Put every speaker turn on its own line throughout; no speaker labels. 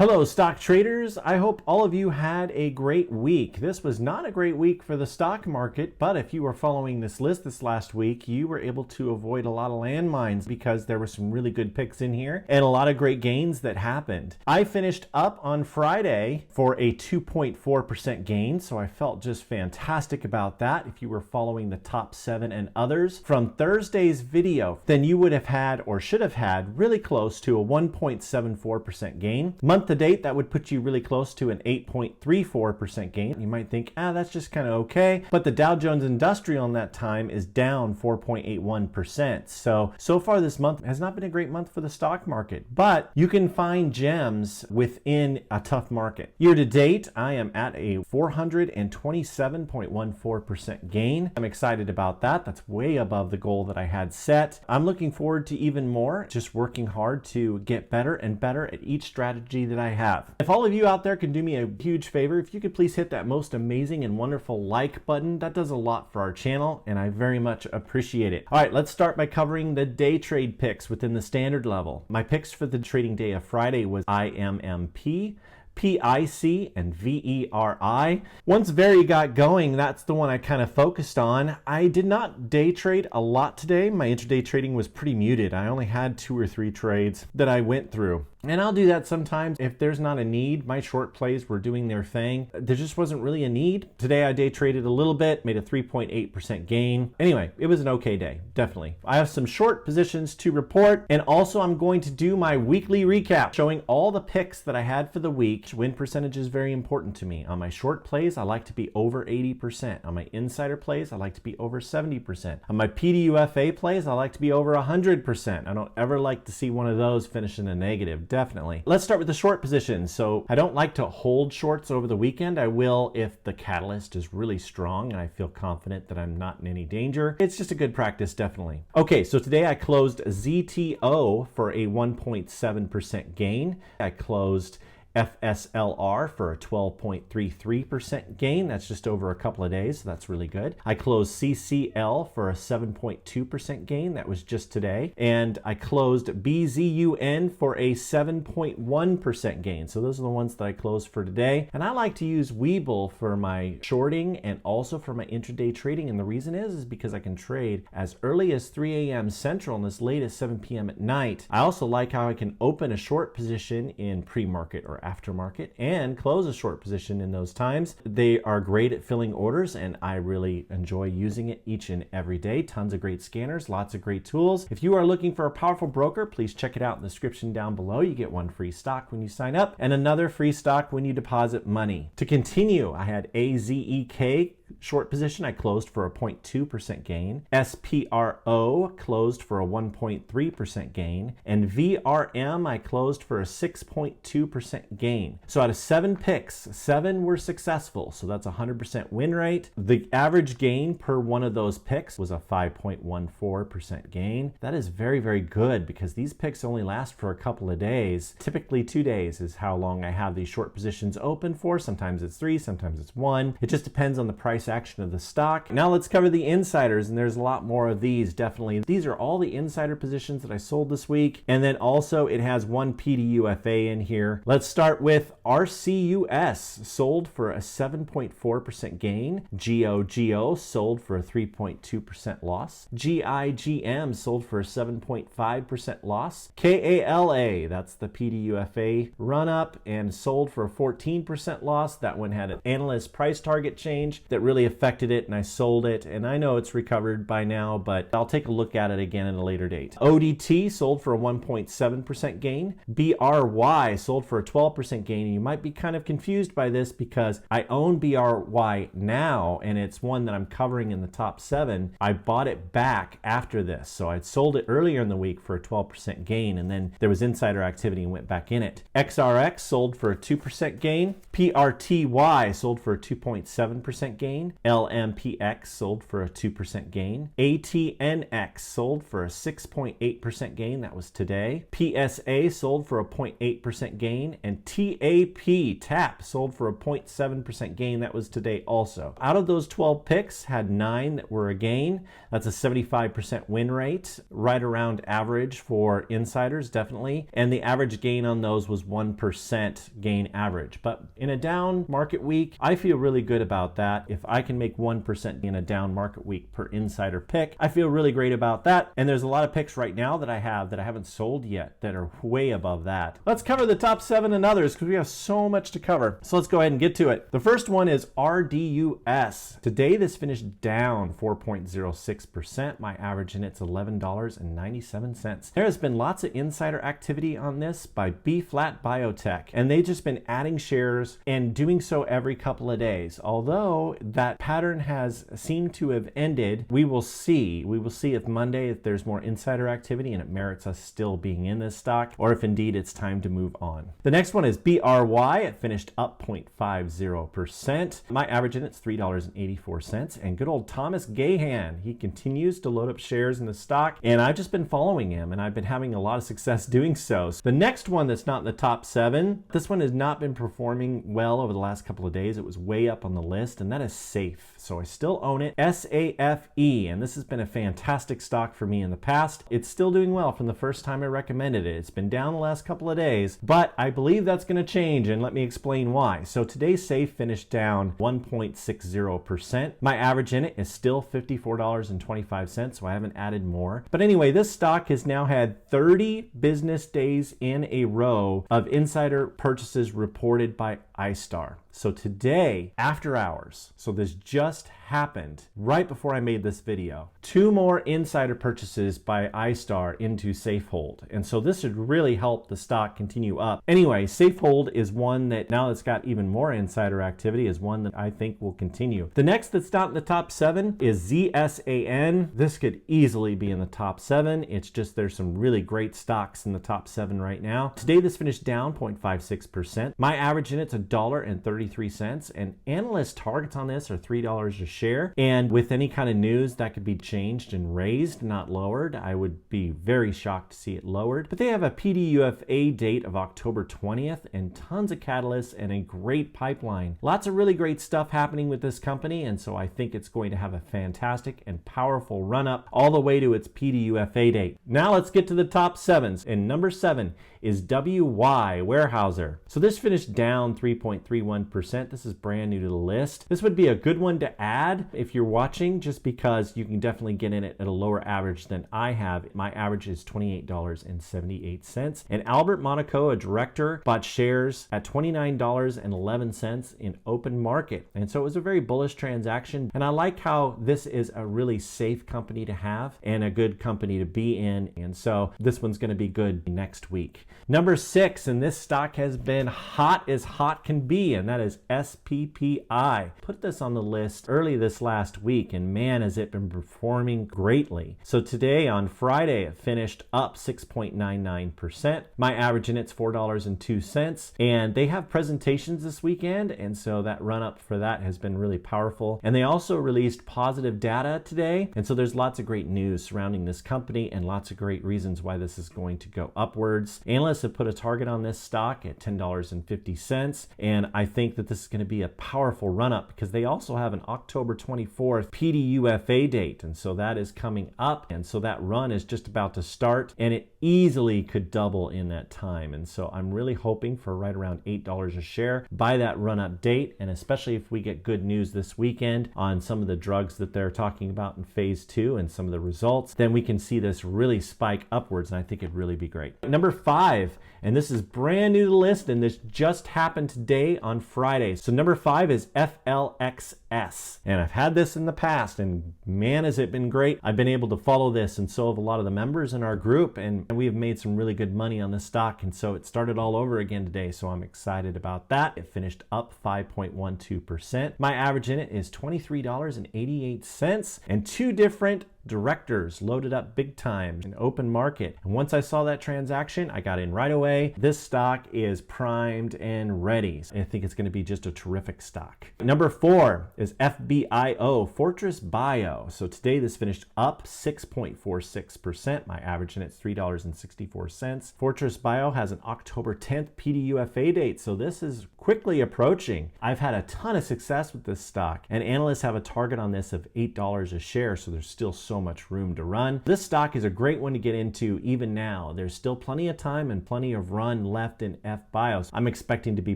Hello stock traders, I hope all of you had a great week. This was not a great week for the stock market, but if you were following this list this last week, you were able to avoid a lot of landmines because there were some really good picks in here and a lot of great gains that happened. I finished up on Friday for a 2.4% gain, so I felt just fantastic about that. If you were following the top 7 and others from Thursday's video, then you would have had or should have had really close to a 1.74% gain. Month to date, that would put you really close to an 8.34% gain. You might think, that's just kind of okay, but the Dow Jones Industrial in that time is down 4.81%. So far this month has not been a great month for the stock market, but you can find gems within a tough market. Year to date, I am at a 427.14% gain. I'm excited about that. That's way above the goal that I had set. I'm looking forward to even more, just working hard to get better and better at each strategy that I have. If all of you out there can do me a huge favor, if you could please hit that most amazing and wonderful like button, that does a lot for our channel and I very much appreciate it. All right, let's start by covering the day trade picks within the standard level. My picks for the trading day of Friday was IMMP, PEIX, and VERI. Once Veri got going, that's the one I kind of focused on. I did not day trade a lot today. My intraday trading was pretty muted. I only had 2 or 3 trades that I went through. And I'll do that sometimes if there's not a need. My short plays were doing their thing. There just wasn't really a need. Today I day traded a little bit, made a 3.8% gain. Anyway, it was an okay day, definitely. I have some short positions to report, and also I'm going to do my weekly recap showing all the picks that I had for the week. Win percentage is very important to me. On my short plays, I like to be over 80%. On my insider plays, I like to be over 70%. On my PDUFA plays, I like to be over 100%. I don't ever like to see one of those finish in a negative. Definitely. Let's start with the short position. So I don't like to hold shorts over the weekend. I will if the catalyst is really strong and I feel confident that I'm not in any danger. It's just a good practice, definitely. Okay, so today I closed ZTO for a 1.7% gain. I closed FSLR for a 12.33% gain. That's just over a couple of days, so that's really good. I closed CCL for a 7.2% gain. That was just today. And I closed BZUN for a 7.1% gain. So those are the ones that I closed for today. And I like to use Webull for my shorting and also for my intraday trading. And the reason is because I can trade as early as 3 a.m. Central and as late as 7 p.m. at night. I also like how I can open a short position in pre-market or aftermarket and close a short position in those times. They are great at filling orders and I really enjoy using it each and every day. Tons of great scanners, lots of great tools. If you are looking for a powerful broker, please check it out in the description down below. You get 1 free stock when you sign up and another free stock when you deposit money. To continue, I had AZEK short position. I closed for a 0.2% gain. SPRO closed for a 1.3% gain. And VRM I closed for a 6.2% gain. So out of 7 picks, 7 were successful. So that's a 100% win rate. The average gain per one of those picks was a 5.14% gain. That is very, very good because these picks only last for a couple of days. Typically 2 days is how long I have these short positions open for. Sometimes it's 3, sometimes it's 1. It just depends on the price action of the stock. Now let's cover the insiders, and there's a lot more of these, definitely. These are all the insider positions that I sold this week, and then also it has 1 PDUFA in here. Let's start with RCUS, sold for a 7.4% gain. GOGO sold for a 3.2% loss. GIGM sold for a 7.5% loss. KALA, that's the PDUFA run up, and sold for a 14% loss. That one had an analyst price target change that really affected it, and I sold it, and I know it's recovered by now, but I'll take a look at it again at a later date. ODT sold for a 1.7% gain. BRY sold for a 12% gain, and you might be kind of confused by this because I own BRY now, and it's one that I'm covering in the top 7. I bought it back after this, so I'd sold it earlier in the week for a 12% gain, and then there was insider activity and went back in it. XRX sold for a 2% gain. PRTY sold for a 2.7% gain. LMPX sold for a 2% gain. ATNX sold for a 6.8% gain. That was today. PSA sold for a 0.8% gain. And And TAP sold for a 0.7% gain. That was today also. Out of those 12 picks, had 9 that were a gain. That's a 75% win rate, right around average for insiders, definitely. And the average gain on those was 1% gain average. But in a down market week, I feel really good about that. If I can make 1% in a down market week per insider pick, I feel really great about that. And there's a lot of picks right now that I haven't sold yet that are way above that. Let's cover the top 7 and others because we have so much to cover. So let's go ahead and get to it. The first one is RDUS. Today this finished down 4.06%. My average in it's $11.97. There has been lots of insider activity on this by B-Flat Biotech, and they've just been adding shares and doing so every couple of days. Although that pattern has seemed to have ended, we will see. We will see if Monday, if there's more insider activity and it merits us still being in this stock, or if indeed it's time to move on. The next one is BRY. It finished up 0.50%. My average in it's $3.84. And good old Thomas Gahan, he continues to load up shares in the stock, and I've just been following him, and I've been having a lot of success doing so. The next one that's not in the top 7, this one has not been performing well over the last couple of days. It was way up on the list, and that is SAFE. So I still own it. SAFE, and this has been a fantastic stock for me in the past. It's still doing well from the first time I recommended it. It's been down the last couple of days, but I believe that's going to change, and let me explain why. So today's SAFE finished down 1.60%. My average in it is still $54.25, so I haven't added more. But anyway, this stock has now had 30 business days in a row of insider purchases reported by iStar. So today, after hours, so this just happened right before I made this video, 2 more insider purchases by iStar into Safehold. And so this should really help the stock continue up. Anyway, Safehold is one that now it's got even more insider activity, is one that I think will continue. The next that's not in the top 7 is ZSAN. This could easily be in the top 7. It's just there's some really great stocks in the top 7 right now. Today this finished down 0.56%. My average in it's $1.33, and analyst targets on this are $3 a share. And with any kind of news that could be changed and raised, not lowered, I would be very shocked to see it lowered. But they have a PDUFA date of October 20th and tons of catalysts and a great pipeline. Lots of really great stuff happening with this company, and so I think it's going to have a fantastic and powerful run up all the way to its PDUFA date. Now let's get to the top 7s, and number 7 is WY Weyerhaeuser. So this finished down 3.31%. This is brand new to the list. This would be a good one to add if you're watching, just because you can definitely get in it at a lower average than I have. My average is $28.78. And Albert Monaco, a director, bought shares at $29.11 in open market. And so it was a very bullish transaction. And I like how this is a really safe company to have and a good company to be in. And so this one's going to be good next week. Number 6, and this stock has been hot as hot can be, and that is SPPI. Put this on the list early this last week, and man, has it been performing greatly. So today on Friday, it finished up 6.99%. My average in it's $4.02, and they have presentations this weekend, and so that run up for that has been really powerful. And they also released positive data today, and so there's lots of great news surrounding this company and lots of great reasons why this is going to go upwards. Analysts have put a target on this stock at $10.50, and I think that this is going to be a powerful run up because they also have an October 24th PDUFA date, and so that is coming up, and so that run is just about to start, and it easily could double in that time. And so I'm really hoping for right around $8 a share by that run up date, and especially if we get good news this weekend on some of the drugs that they're talking about in phase 2 and some of the results, then we can see this really spike upwards, and I think it'd really be great. Number 5, and this is brand new to the list, and this just happened today on Friday. So number 5 is FLXS, and I've had this in the past, and man, has it been great. I've been able to follow this, and so have a lot of the members in our group, and we have made some really good money on this stock, and so it started all over again today, so I'm excited about that. It finished up 5.12%. My average in it is $23.88, and 2 different directors loaded up big time in open market. And once I saw that transaction, I got in right away. This stock is primed and ready. I think it's going to be just a terrific stock. Number 4 is FBIO, Fortress Bio. So today this finished up 6.46%. My average in it's $3.64. Fortress Bio has an October 10th PDUFA date, so this is quickly approaching. I've had a ton of success with this stock, and analysts have a target on this of $8 a share, so there's still so much room to run. This stock is a great one to get into even now. There's still plenty of time and plenty of run left in FBIOS. I'm expecting to be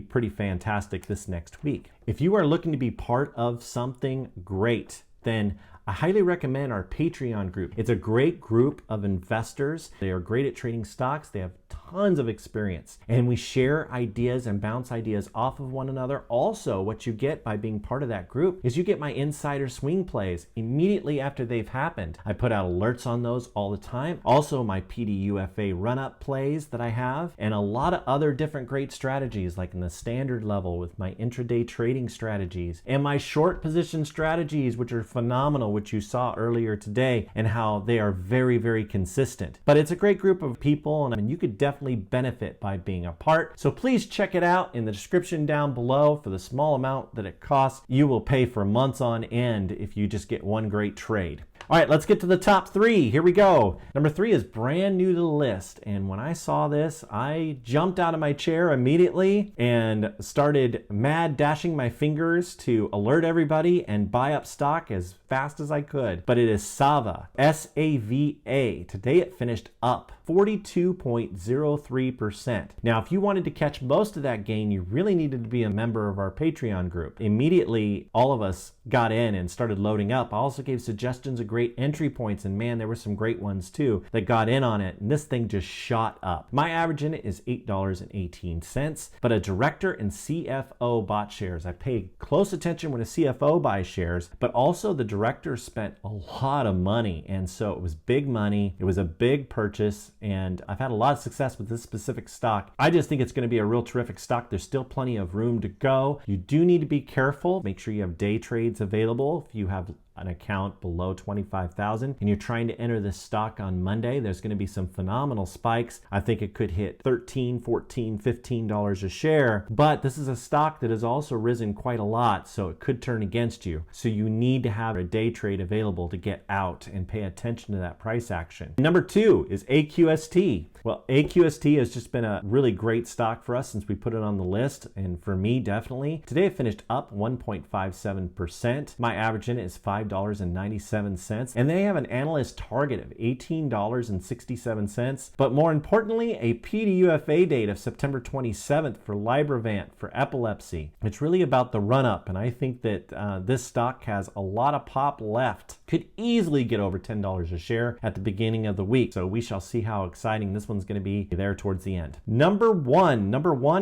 pretty fantastic this next week. If you are looking to be part of something great, then I highly recommend our Patreon group. It's a great group of investors. They are great at trading stocks. They have tons of experience, and we share ideas and bounce ideas off of one another. Also, what you get by being part of that group is you get my insider swing plays immediately after they've happened. I put out alerts on those all the time. Also, my PDUFA run-up plays that I have, and a lot of other different great strategies like in the standard level with my intraday trading strategies and my short position strategies, which are phenomenal, which you saw earlier today, and how they are very, very consistent. But it's a great group of people, and you could definitely benefit by being a part. So please check it out in the description down below. For the small amount that it costs, you will pay for months on end if you just get one great trade. All right, let's get to the top 3. Here we go. Number 3 is brand new to the list. And when I saw this, I jumped out of my chair immediately and started mad dashing my fingers to alert everybody and buy up stock as fast as I could. But it is SAVA, S-A-V-A. Today it finished up 42.03%. Now, if you wanted to catch most of that gain, you really needed to be a member of our Patreon group. Immediately, all of us got in and started loading up. I also gave suggestions of great entry points, and man, there were some great ones too that got in on it, and this thing just shot up. My average in it is $8.18, but a director and CFO bought shares. I pay close attention when a CFO buys shares, but also the director spent a lot of money, and so it was big money. It was a big purchase, and I've had a lot of success with this specific stock. I just think it's going to be a real terrific stock. There's still plenty of room to go. You do need to be careful. Make sure you have day trades available. If you have an account below 25,000 and you're trying to enter this stock on Monday, there's going to be some phenomenal spikes. I think it could hit $13, $14, $15 a share, but this is a stock that has also risen quite a lot, so it could turn against you. So you need to have a day trade available to get out and pay attention to that price action. Number 2 is AQST. Well, AQST has just been a really great stock for us since we put it on the list, and for me, definitely. Today it finished up 1.57%. My average in it is $5.97, and they have an analyst target of $18.67, but more importantly, a PDUFA date of September 27th for Libervant for epilepsy. It's really about the run-up, and I think that this stock has a lot of pop left. Could easily get over $10 a share at the beginning of the week, so we shall see how exciting this one's going to be there towards the end. Number one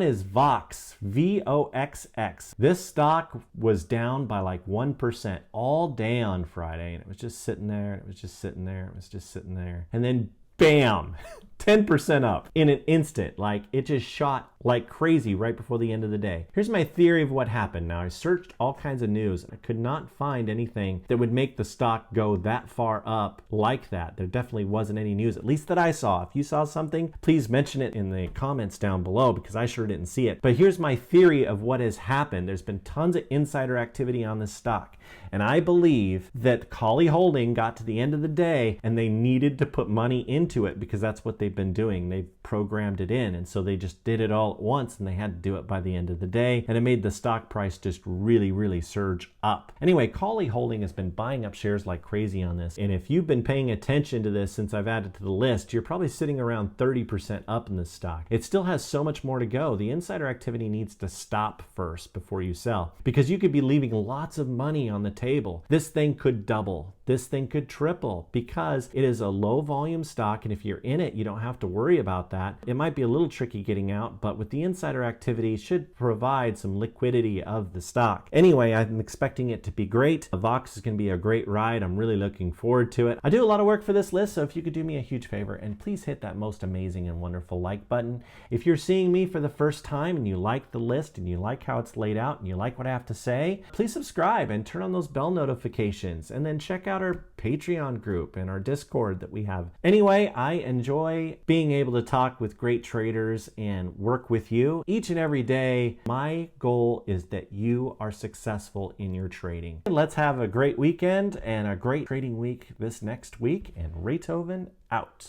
is VOXX, VOXX. This stock was down by like 1% all day on Friday, and it was just sitting there, it was just sitting there, it was just sitting there, and then bam, 10% up in an instant. Like, it just shot like crazy right before the end of the day. Here's my theory of what happened. Now, I searched all kinds of news. I could not find anything that would make the stock go that far up like that. There definitely wasn't any news, at least that I saw. If you saw something, please mention it in the comments down below, because I sure didn't see it. But here's my theory of what has happened. There's been tons of insider activity on this stock, and I believe that Collie Holding got to the end of the day and they needed to put money into it because that's what they've been doing. They've programmed it in, and so they just did it all at once, and they had to do it by the end of the day, and it made the stock price just really surge up. Anyway, Collie Holding has been buying up shares like crazy on this, and if you've been paying attention to this since I've added to the list, you're probably sitting around 30% up in this stock. It still has so much more to go. The insider activity needs to stop first before you sell, because you could be leaving lots of money on the table. This thing could double. This thing could triple because it is a low volume stock, and if you're in it, you don't have to worry about that. It might be a little tricky getting out, but with the insider activity, should provide some liquidity of the stock. Anyway, I'm expecting it to be great. VOXX is going to be a great ride. I'm really looking forward to it. I do a lot of work for this list, so if you could do me a huge favor and please hit that most amazing and wonderful like button. If you're seeing me for the first time and you like the list and you like how it's laid out and you like what I have to say, please subscribe and turn on those bell notifications, and then check out out our Patreon group and our Discord that we have. Anyway, I enjoy being able to talk with great traders and work with you each and every day. My goal is that you are successful in your trading. Let's have a great weekend and a great trading week this next week. And Raythoven out.